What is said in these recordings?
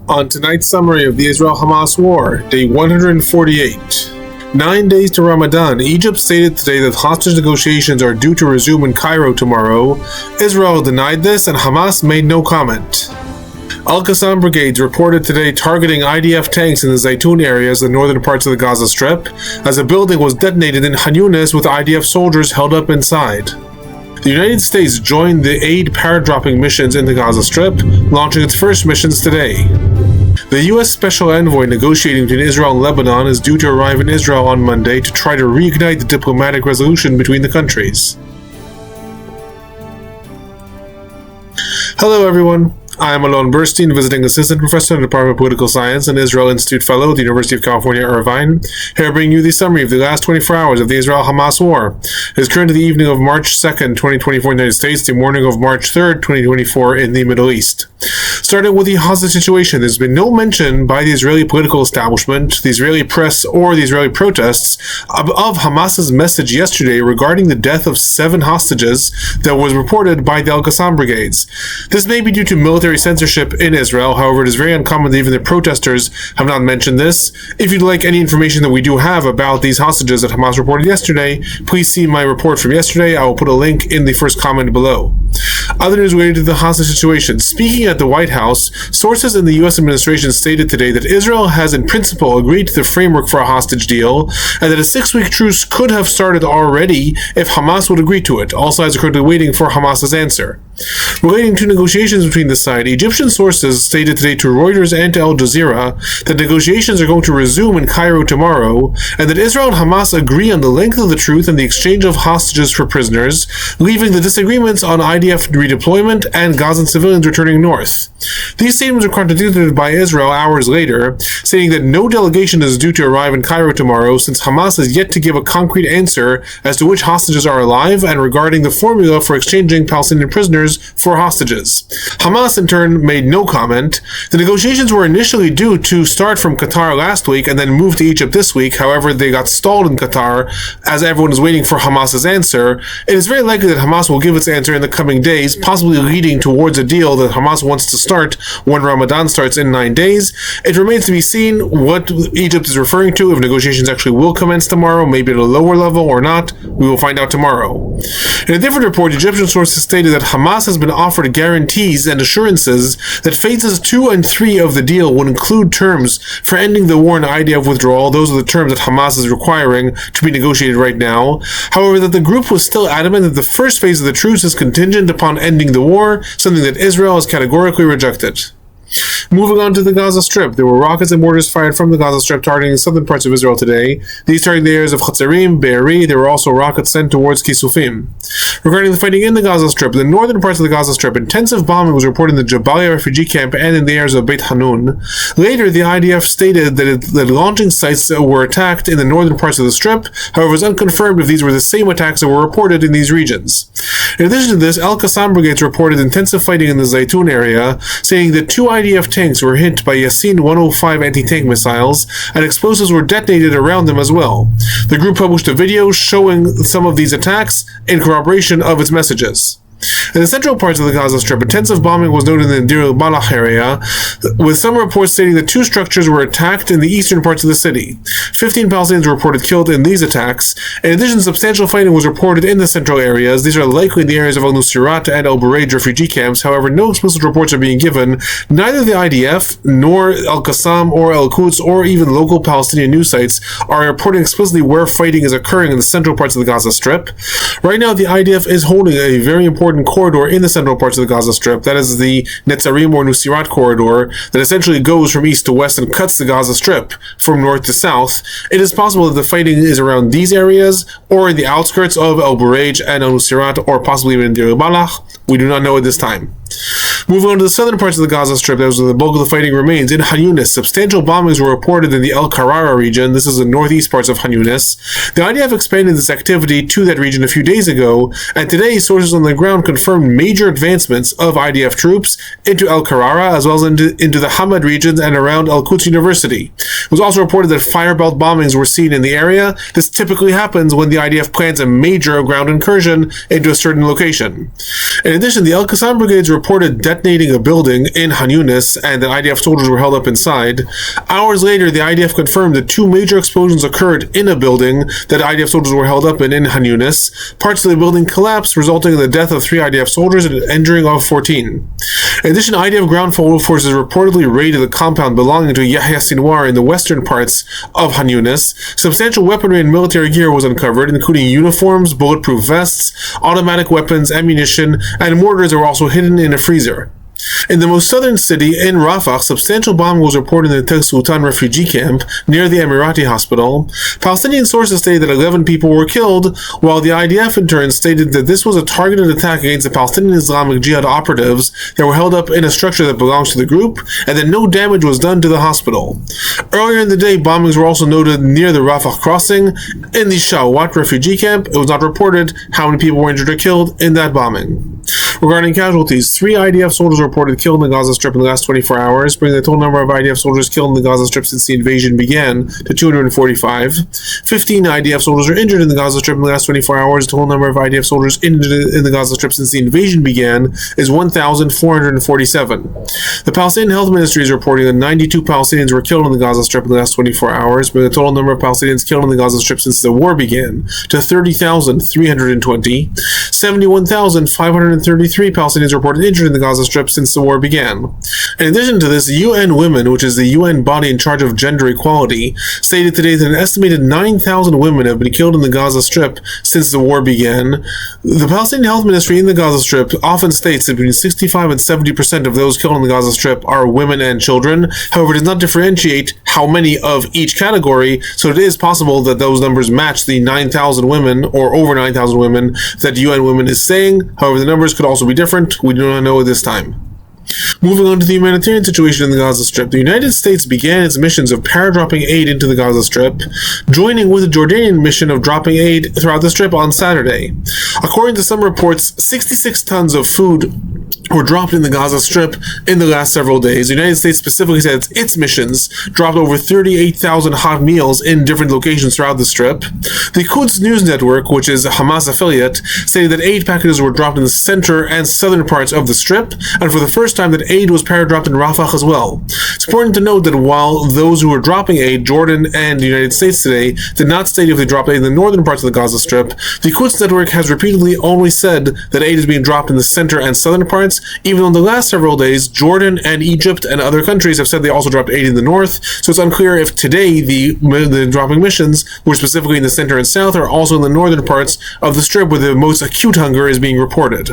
On tonight's summary of the Israel-Hamas War, day 148. 9 days to Ramadan, Egypt stated today that hostage negotiations are due to resume in Cairo tomorrow. Israel denied this and Hamas made no comment. Al-Qassam brigades reported today targeting IDF tanks in the Zeitoun areas, the northern parts of the Gaza Strip, as a building was detonated in Khan Yunis with IDF soldiers held up inside. The United States joined the aid paradropping missions in the Gaza Strip, launching its first missions today. The U.S. Special Envoy negotiating between Israel and Lebanon is due to arrive in Israel on Monday to try to reignite the diplomatic resolution between the countries. Hello everyone, I am Alon Burstein, visiting assistant professor in the Department of Political Science and Israel Institute Fellow at the University of California, Irvine, here bringing you the summary of the last 24 hours of the Israel-Hamas War. It is currently the evening of March 2nd, 2024 in the United States, the morning of March 3rd, 2024 in the Middle East. Starting with the hostage situation, there's been no mention by the Israeli political establishment, the Israeli press, or the Israeli protests of Hamas's message yesterday regarding the death of 7 hostages that was reported by the al-Qassam brigades. This may be due to military censorship in Israel, however it is very uncommon that even the protesters have not mentioned this. If you'd like any information that we do have about these hostages that Hamas reported yesterday, please see my report from yesterday. I will put a link in the first comment below. Other news related to the hostage situation. Speaking at the White House, sources in the U.S. administration stated today that Israel has in principle agreed to the framework for a hostage deal, and that a 6-week truce could have started already if Hamas would agree to it. All sides are currently waiting for Hamas's answer. Relating to negotiations between the sides, Egyptian sources stated today to Reuters and to Al Jazeera that negotiations are going to resume in Cairo tomorrow, and that Israel and Hamas agree on the length of the truce and the exchange of hostages for prisoners, leaving the disagreements on IDF redeployment and Gazan civilians returning north. These statements are contradicted by Israel hours later, saying that no delegation is due to arrive in Cairo tomorrow since Hamas has yet to give a concrete answer as to which hostages are alive and regarding the formula for exchanging Palestinian prisoners for hostages. Hamas in turn made no comment. The negotiations were initially due to start from Qatar last week and then move to Egypt this week. However, they got stalled in Qatar as everyone is waiting for Hamas's answer. It is very likely that Hamas will give its answer in the coming days, possibly leading towards a deal that Hamas wants to start when Ramadan starts in 9 days. It remains to be seen what Egypt is referring to, if negotiations actually will commence tomorrow, maybe at a lower level or not. We will find out tomorrow. In a different report, Egyptian sources stated that Hamas has been offered guarantees and assurances that phases 2 and 3 of the deal would include terms for ending the war and IDF withdrawal. Those are the terms that Hamas is requiring to be negotiated right now. However, that the group was still adamant that the first phase of the truce is contingent upon ending the war, something that Israel has categorically rejected. Moving on to the Gaza Strip, there were rockets and mortars fired from the Gaza Strip targeting southern parts of Israel today. These targeted the areas of Hatzarim, Be'eri. There were also rockets sent towards Kisufim. Regarding the fighting in the Gaza Strip, in the northern parts of the Gaza Strip, intensive bombing was reported in the Jabalia refugee camp and in the areas of Beit Hanun. Later, the IDF stated that launching sites were attacked in the northern parts of the Strip. However, it was unconfirmed if these were the same attacks that were reported in these regions. In addition to this, al-Qassam brigades reported intensive fighting in the Zeitoun area, saying that 2 IDF tanks were hit by Yassin 105 anti-tank missiles, and explosives were detonated around them as well. The group published a video showing some of these attacks in corroboration of its messages. In the central parts of the Gaza Strip, intensive bombing was noted in the Deir el-Balah area, with some reports stating that 2 structures were attacked in the eastern parts of the city. 15 Palestinians were reported killed in these attacks. In addition, substantial fighting was reported in the central areas. These are likely in the areas of Nuseirat and al-Balah refugee camps. However, no explicit reports are being given. Neither the IDF, nor al-Qassam, or al-Quds, or even local Palestinian news sites are reporting explicitly where fighting is occurring in the central parts of the Gaza Strip. Right now, the IDF is holding a very important corridor in the central parts of the Gaza Strip. That is the Netzarim or Nuseirat corridor that essentially goes from east to west and cuts the Gaza Strip from north to south. It is possible that the fighting is around these areas or in the outskirts of al-Balah and al-Nuseirat, or possibly even in Deir el-Balah. We do not know at this time. Moving on to the southern parts of the Gaza Strip, that was where the bulk of the fighting remains. In Khan Yunis, substantial bombings were reported in the al-Qarara region. This is the northeast parts of Khan Yunis. The IDF expanded this activity to that region a few days ago, and today sources on the ground confirmed major advancements of IDF troops into al-Qarara as well as into the Hamad regions and around Al-Quds University. It was also reported that firebelt bombings were seen in the area. This typically happens when the IDF plans a major ground incursion into a certain location. In addition, the al-Qassam brigades reported reported detonating a building in Khan Yunis and that IDF soldiers were held up inside. Hours later, the IDF confirmed that 2 major explosions occurred in a building that IDF soldiers were held up in Khan Yunis. Parts of the building collapsed, resulting in the death of 3 IDF soldiers and an injuring of 14. In addition, IDF ground forces reportedly raided the compound belonging to Yahya Sinwar in the western parts of Khan Yunis. Substantial weaponry and military gear was uncovered, including uniforms, bulletproof vests, automatic weapons, ammunition, and mortars that were also hidden in a freezer. In the most southern city, in Rafah, substantial bombing was reported in the Zeitoun refugee camp near the Emirati hospital. Palestinian sources stated that 11 people were killed, while the IDF in turn stated that this was a targeted attack against the Palestinian Islamic Jihad operatives that were held up in a structure that belongs to the group, and that no damage was done to the hospital. Earlier in the day, bombings were also noted near the Rafah crossing in the Shawat refugee camp. It was not reported how many people were injured or killed in that bombing. Regarding casualties, 3 IDF soldiers were reported killed in the Gaza Strip in the last 24 hours, bringing the total number of IDF soldiers killed in the Gaza Strip since the invasion began to 245. 15 IDF soldiers are injured in the Gaza Strip in the last 24 hours. The total number of IDF soldiers injured in the Gaza Strip since the invasion began is 1,447. The Palestinian Health Ministry is reporting that 92 Palestinians were killed in the Gaza Strip in the last 24 hours, bringing the total number of Palestinians killed in the Gaza Strip since the war began to 30,320. 71,533 Palestinians reported injured in the Gaza Strip since the war began. In addition to this, UN Women, which is the UN body in charge of gender equality, stated today that an estimated 9,000 women have been killed in the Gaza Strip since the war began. The Palestinian Health Ministry in the Gaza Strip often states that between 65 and 70% of those killed in the Gaza Strip are women and children. However, it does not differentiate how many of each category, so it is possible that those numbers match the 9,000 women or over 9,000 women that UN Women is saying. However, the numbers could also be different. We do not know at this time. Moving on to the humanitarian situation in the Gaza Strip, the United States began its missions of paradropping aid into the Gaza Strip, joining with the Jordanian mission of dropping aid throughout the Strip on Saturday. According to some reports, 66 tons of food were dropped in the Gaza Strip in the last several days. The United States specifically said its missions dropped over 38,000 hot meals in different locations throughout the Strip. The Quds News Network, which is a Hamas affiliate, stated that aid packages were dropped in the center and southern parts of the Strip, and for the first time that aid was paradropped in Rafah as well. It's important to note that while those who were dropping aid, Jordan and the United States today, did not state if they dropped aid in the northern parts of the Gaza Strip, the Quds Network has repeatedly only said that aid is being dropped in the center and southern parts, even though in the last several days, Jordan and Egypt and other countries have said they also dropped aid in the north, so it's unclear if today the dropping missions were specifically in the center and south or also in the northern parts of the Strip where the most acute hunger is being reported.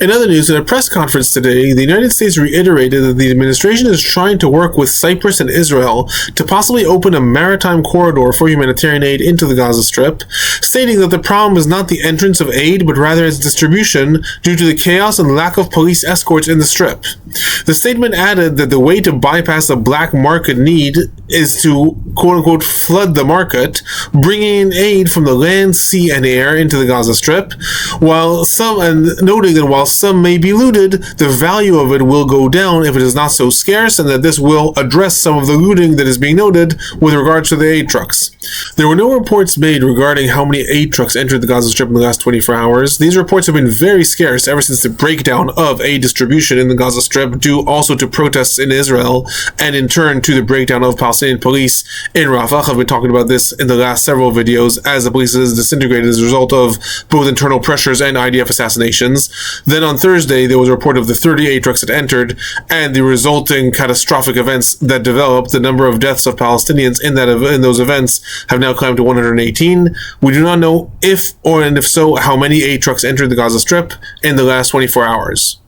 In other news, in a press conference today, the United States reiterated that the administration is trying to work with Cyprus and Israel to possibly open a maritime corridor for humanitarian aid into the Gaza Strip, stating that the problem is not the entrance of aid, but rather its distribution due to the chaos and lack of police escorts in the Strip. The statement added that the way to bypass the black market need is to, quote-unquote, flood the market, bringing in aid from the land, sea, and air into the Gaza Strip, noting that while some may be looted, the value of it will go down if it is not so scarce, and that this will address some of the looting that is being noted with regards to the aid trucks. There were no reports made regarding how many aid trucks entered the Gaza Strip in the last 24 hours. These reports have been very scarce ever since the breakdown of aid distribution in the Gaza Strip, due also to protests in Israel, and in turn to the breakdown of Palestinian police in Rafah. I've been talking about this in the last several videos as the police has disintegrated as a result of both internal pressures and IDF assassinations. Then on Thursday, there was a report of the 38 trucks that entered and the resulting catastrophic events that developed. The number of deaths of Palestinians in those events have now climbed to 118. We do not know if so, how many aid trucks entered the Gaza Strip in the last 24 hours.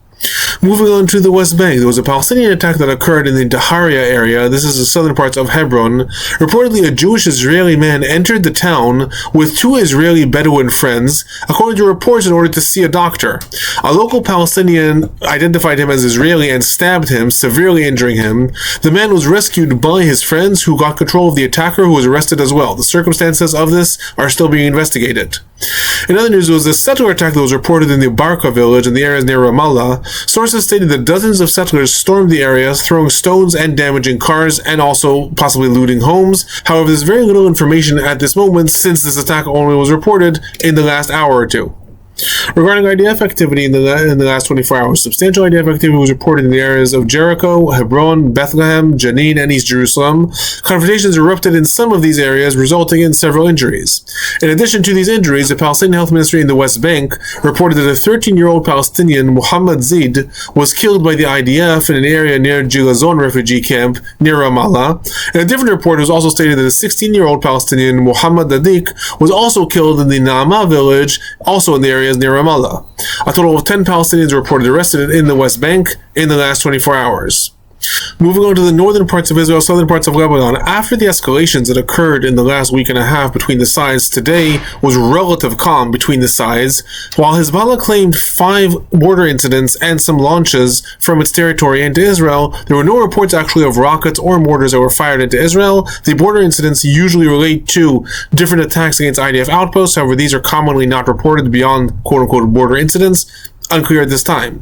Moving on to the West Bank, there was a Palestinian attack that occurred in the Daharia area. This is the southern parts of Hebron. Reportedly, a Jewish Israeli man entered the town with 2 Israeli Bedouin friends, according to reports, in order to see a doctor. A local Palestinian identified him as Israeli and stabbed him, severely injuring him. The man was rescued by his friends, who got control of the attacker, who was arrested as well. The circumstances of this are still being investigated. In other news, there was a settler attack that was reported in the Barka village in the areas near Ramallah. Sources stated that dozens of settlers stormed the area, throwing stones and damaging cars, and also possibly looting homes. However, there's very little information at this moment, since this attack only was reported in the last hour or two. Regarding IDF activity in the last 24 hours, substantial IDF activity was reported in the areas of Jericho, Hebron, Bethlehem, Jenin, and East Jerusalem. Confrontations erupted in some of these areas, resulting in several injuries. In addition to these injuries, the Palestinian Health Ministry in the West Bank reported that a 13-year-old Palestinian, Muhammad Zid, was killed by the IDF in an area near Gilazon refugee camp near Ramallah. In a different report, it was also stated that a 16-year-old Palestinian, Muhammad Dadik, was also killed in the Naamah village, also in the areas near Ramallah. A total of 10 Palestinians were reported arrested in the West Bank in the last 24 hours. Moving on to the northern parts of Israel, southern parts of Lebanon. After the escalations that occurred in the last week and a half between the sides, today was relative calm between the sides. While Hezbollah claimed 5 border incidents and some launches from its territory into Israel, there were no reports actually of rockets or mortars that were fired into Israel. The border incidents usually relate to different attacks against IDF outposts. However, these are commonly not reported beyond quote-unquote border incidents. Unclear at this time.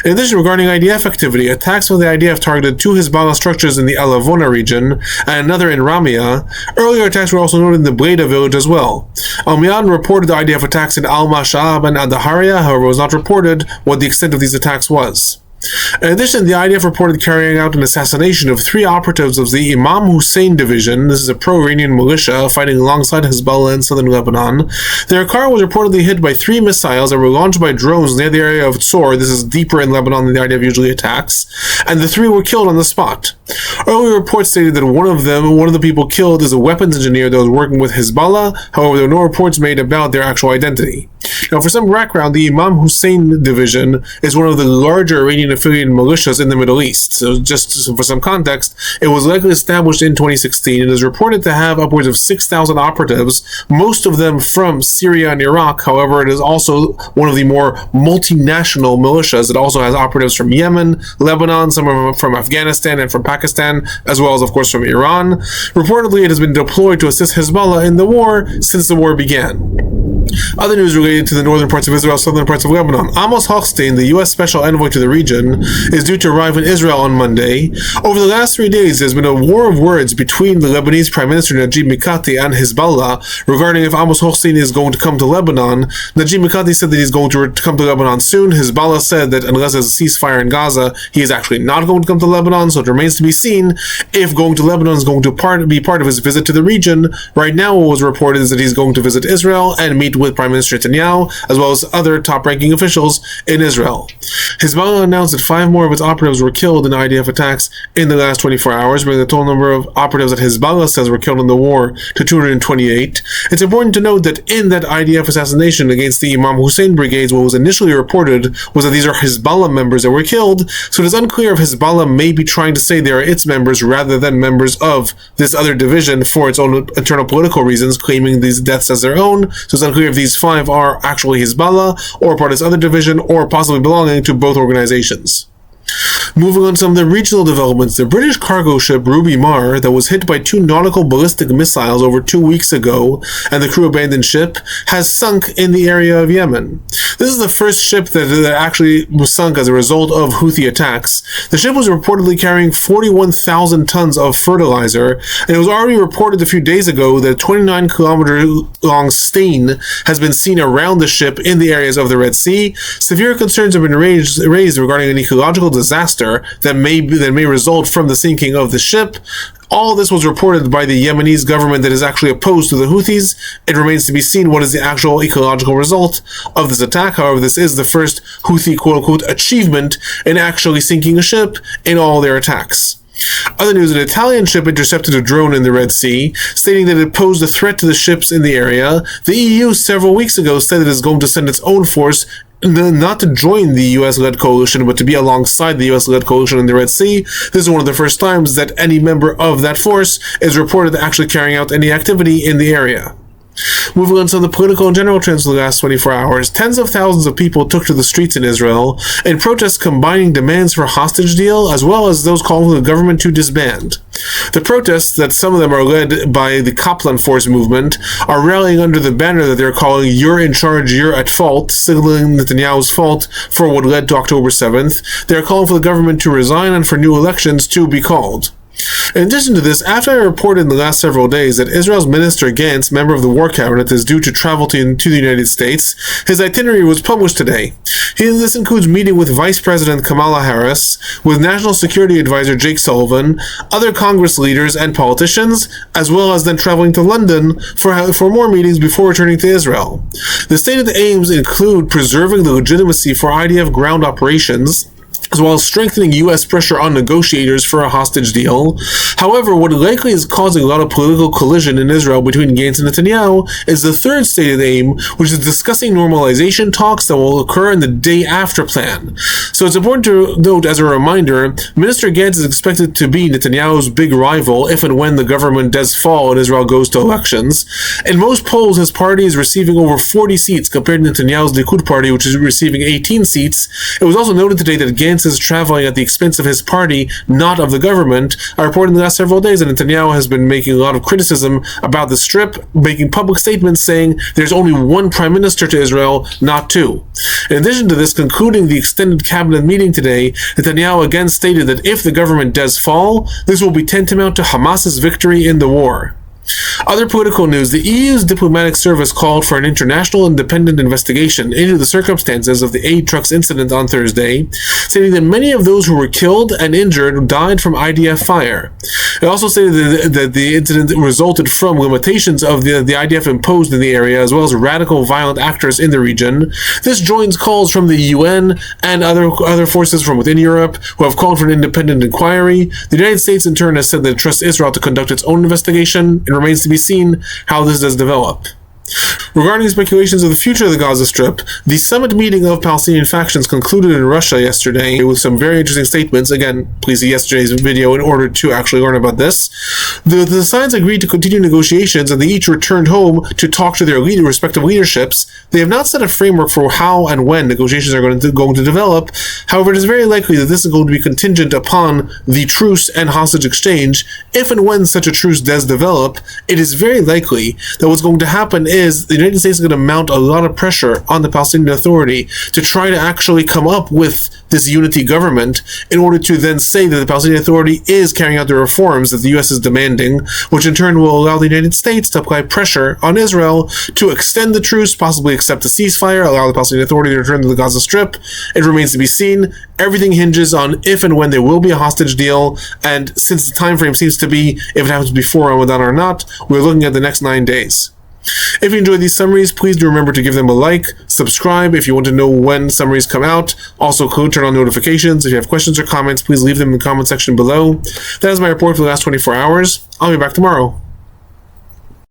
In addition, regarding IDF activity, attacks from the IDF targeted 2 Hezbollah structures in the Alavona region and another in Ramia. Earlier attacks were also noted in the Bleda village as well. Al-Miyan reported the IDF attacks in Al-Mash'ab and Adaharia, however, it was not reported what the extent of these attacks was. In addition, the IDF reported carrying out an assassination of 3 operatives of the Imam Hussein division. This is a pro-Iranian militia fighting alongside Hezbollah in southern Lebanon. Their car was reportedly hit by 3 missiles that were launched by drones near the area of Tzor. This is deeper in Lebanon than the IDF usually attacks. And the 3 were killed on the spot. Earlier reports stated that one of the people killed is a weapons engineer that was working with Hezbollah. However, there were no reports made about their actual identity. Now, for some background, the Imam Hussein division is one of the larger Iranian affiliated militias in the Middle East. So just for some context, it was likely established in 2016 and is reported to have upwards of 6,000 operatives, most of them from Syria and Iraq. However, it is also one of the more multinational militias. It also has operatives from Yemen, Lebanon, some of them from Afghanistan and from Pakistan, as well as, of course, from Iran. Reportedly, it has been deployed to assist Hezbollah in the war since the war began. Other news related to the northern parts of Israel, southern parts of Lebanon. Amos Hochstein, the U.S. Special Envoy to the region, is due to arrive in Israel on Monday. Over the last 3 days, there's been a war of words between the Lebanese Prime Minister Najib Mikati and Hezbollah regarding if Amos Hochstein is going to come to Lebanon. Najib Mikati said that he's going to come to Lebanon soon. Hezbollah said that unless there's a ceasefire in Gaza, he is actually not going to come to Lebanon, so it remains to be seen if going to Lebanon is going to be part of his visit to the region. Right now, what was reported is that he's going to visit Israel and meet with Prime Minister Netanyahu, as well as other top-ranking officials in Israel. Hezbollah announced that 5 more of its operatives were killed in IDF attacks in the last 24 hours, bringing the total number of operatives that Hezbollah says were killed in the war to 228. It's important to note that in that IDF assassination against the Imam Hussein brigades, what was initially reported was that these are Hezbollah members that were killed, so it is unclear if Hezbollah may be trying to say they are its members rather than members of this other division for its own internal political reasons, claiming these deaths as their own. So it's unclear if these 5 are actually Hezbollah or part of this other division or possibly belonging to both organizations. Moving on to some of the regional developments, the British cargo ship Ruby Mar that was hit by 2 nautical ballistic missiles over 2 weeks ago and the crew abandoned ship has sunk in the area of Yemen. This is the first ship that actually was sunk as a result of Houthi attacks. The ship was reportedly carrying 41,000 tons of fertilizer, and it was already reported a few days ago that a 29-kilometer-long stain has been seen around the ship in the areas of the Red Sea. Severe concerns have been raised regarding an ecological disaster that may result from the sinking of the ship. All this was reported by the Yemenese government that is actually opposed to the Houthis. It remains to be seen what is the actual ecological result of this attack. However, this is the first Houthi quote-unquote achievement in actually sinking a ship in all their attacks. Other news, an Italian ship intercepted a drone in the Red Sea, stating that it posed a threat to the ships in the area. The EU several weeks ago said it is going to send its own force not to join the US-led coalition, but to be alongside the US-led coalition in the Red Sea. This is one of the first times that any member of that force is reported actually carrying out any activity in the area. Moving on to the political and general trends of the last 24 hours, tens of thousands of people took to the streets in Israel in protests combining demands for a hostage deal as well as those calling for the government to disband. The protests, that some of them are led by the Kaplan Force movement, are rallying under the banner that they're calling "You're in charge, you're at fault," signaling Netanyahu's fault for what led to October 7th. They're calling for the government to resign and for new elections to be called. In addition to this, after I reported in the last several days that Israel's Minister Gantz, member of the War Cabinet, is due to travel to the United States, his itinerary was published today. This includes meeting with Vice President Kamala Harris, with National Security Advisor Jake Sullivan, other Congress leaders and politicians, as well as then traveling to London for more meetings before returning to Israel. The stated aims include preserving the legitimacy for IDF ground operations, as well as strengthening U.S. pressure on negotiators for a hostage deal. However, what likely is causing a lot of political collision in Israel between Gantz and Netanyahu is the third stated aim, which is discussing normalization talks that will occur in the day after plan. So it's important to note, as a reminder, Minister Gantz is expected to be Netanyahu's big rival if and when the government does fall and Israel goes to elections. In most polls, his party is receiving over 40 seats compared to Netanyahu's Likud party, which is receiving 18 seats. It was also noted today that Gantz is traveling at the expense of his party, not of the government. I reported in the last several days that Netanyahu has been making a lot of criticism about the Strip, making public statements saying there's only one prime minister to Israel, not two. In addition to this, concluding the extended cabinet meeting today, Netanyahu again stated that if the government does fall, this will be tantamount to Hamas's victory in the war. Other political news: the EU's diplomatic service called for an international independent investigation into the circumstances of the aid trucks incident on Thursday, stating that many of those who were killed and injured died from IDF fire. It also stated that the incident resulted from limitations of the IDF imposed in the area, as well as radical violent actors in the region. This joins calls from the UN and other forces from within Europe who have called for an independent inquiry. The United States in turn has said that it trusts Israel to conduct its own investigation. It remains to be seen how this does develop. Regarding speculations of the future of the Gaza Strip, the summit meeting of Palestinian factions concluded in Russia yesterday with some very interesting statements. Again, please see yesterday's video in order to actually learn about this. The sides agreed to continue negotiations, and they each returned home to talk to their respective leaderships. They have not set a framework for how and when negotiations are going to develop. However, it is very likely that this is going to be contingent upon the truce and hostage exchange. If and when such a truce does develop, it is very likely that what's going to happen is the United States is going to mount a lot of pressure on the Palestinian Authority to try to actually come up with this unity government in order to then say that the Palestinian Authority is carrying out the reforms that the U.S. is demanding, which in turn will allow the United States to apply pressure on Israel to extend the truce, possibly accept a ceasefire, allow the Palestinian Authority to return to the Gaza Strip. It remains to be seen. Everything hinges on if and when there will be a hostage deal, and since the time frame seems to be if it happens before Ramadan or not, we're looking at the next 9 days. If you enjoyed these summaries, please do remember to give them a like, subscribe if you want to know when summaries come out. Also, turn on notifications. If you have questions or comments, please leave them in the comment section below. That is my report for the last 24 hours. I'll be back tomorrow.